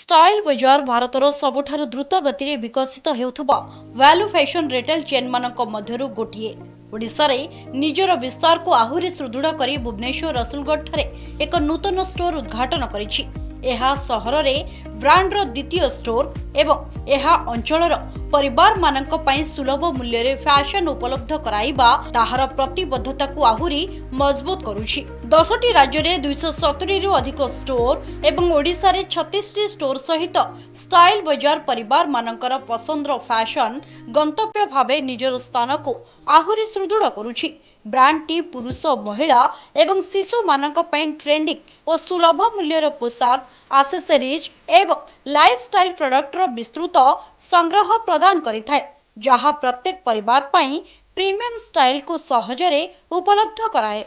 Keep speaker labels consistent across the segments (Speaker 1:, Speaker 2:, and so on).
Speaker 1: Style बजार भारतर सबुठारु द्रुत गति रे विकसित हेउथबा वैल्यू फैशन रिटेल चेन मानक मध्यरु गोटिए। ओडिसा रे निजर विस्तार को आहुरी सुदृढ़ करी भुवनेश्वर रसुलगढ़ ठारे एक नूतन स्टोर उद्घाटन करिछि। एहा सहर रे ब्रांड रो द्वितीय स्टोर एवं एहा अंचलर परिवार मानक पई सुलभ मूल्य रे फैशन उपलब्ध कराइबा ताहार प्रतिबद्धता को आहुरी मजबूत करूछि। 10टी राज्य रे 270 रु अधिक स्टोर एवं ओडिसा रे 36 टी स्टोर सहित स्टाइल बजार परिवार मानकर पसंदर फैशन गंतव्य भावे निजर स्थान को आहुरी सुदृढ़ करूछि। ब्रांड टी पुरुष महिला एवं शिशु मानक पई ट्रेंडिंग और सुलभ मूल्यर पोशाक आसेसरीज एवं लाइफस्टाइल प्रोडक्ट रो विस्तृत संग्रह प्रदान करिथाय, जहां प्रत्येक परिवार पई प्रीमियम स्टाइल को सहजरे उपलब्ध कराए।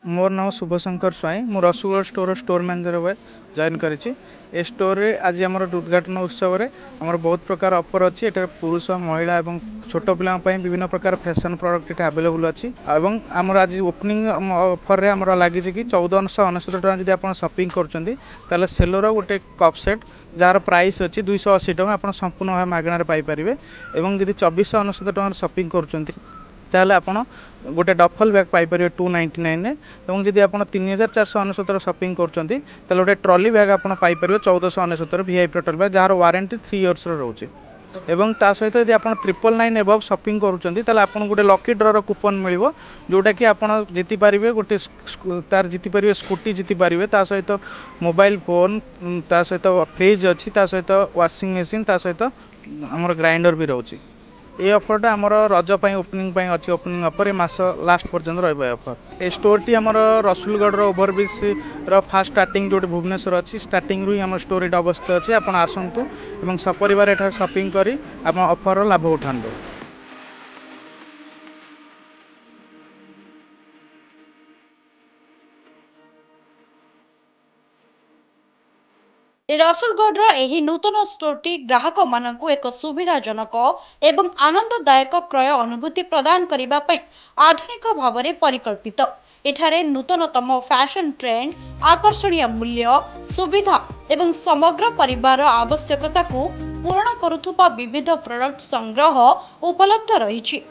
Speaker 2: मोर नाम शुभशंकर स्वाई। मु रसुलगढ़ स्टोर मैनेजर भाई जॉइन करी। ए स्टोर रे आज आम उद्घाटन उत्सव में आम बहुत प्रकार ऑफर अच्छी। एट पुरुष महिला और छोट पिला विभिन्न प्रकार फैशन प्रोडक्ट अवेलेबल अच्छी। आमर आज ओपनिंग ऑफर रे आमर लगी कि 1499 टका जब आप शॉपिंग कर सेलोर गोटे कप सेट जार प्राइस अच्छी 280 टका आप संपूर्ण भाव मागणार पाइपर। और जब 2499 टका शॉपिंग कर ताहले आपण गोटे डफल बैग पाइपर 299 रे। और जब आप 3499 शॉपिंग करते गोटे ट्रॉली बैग आप Piper 1499 VIP total bag jar warranty 3 years रोचे। एवं ता सहित यदि आप 999 एबव शॉपिंग करुँच गोटे लकी ड्रर कूपन मिल जोटा कि आप जीतिपारे गोटे तार जीतिपारे स्कूटी जीतिपारे ता सहित मोबाइल फोन ता सहित फ्रिज अच्छी ता सहित वाशिंग मशीन ता सहित आमर ग्राइंडर भी रोचे। ये ऑफरटा आमर रज ओपनिंग अच्छी। ओपनिंग ऑफर ये मास लास्ट पर्यंत रही ऑफर। ए स्टोर टी आमर रसुलगढ़ ओभरब्रिज फास्ट स्टार्टिंग जो भुवनेश्वर अच्छी स्टार्टिंग रु आम स्टोर ये अवस्थित अच्छे। आप आसतु और सपरिवार एठार शॉपिंग करी आप ऑफर लाभ उठातु।
Speaker 1: रसुलगढ़ एही नूतन स्टोरटी ग्राहक मानकु एक सुविधाजनक एवं आनंददायक क्रय अनुभूति प्रदान करिबा पई आधुनिक भावरे परिकल्पित। एठारे नूतनतम फैशन ट्रेंड, आकर्षणीय मूल्य, सुविधा एवं समग्र परिवार आवश्यकता को पूर्ण करुथुपा विविध प्रोडक्ट संग्रह उपलब्ध रहिछि।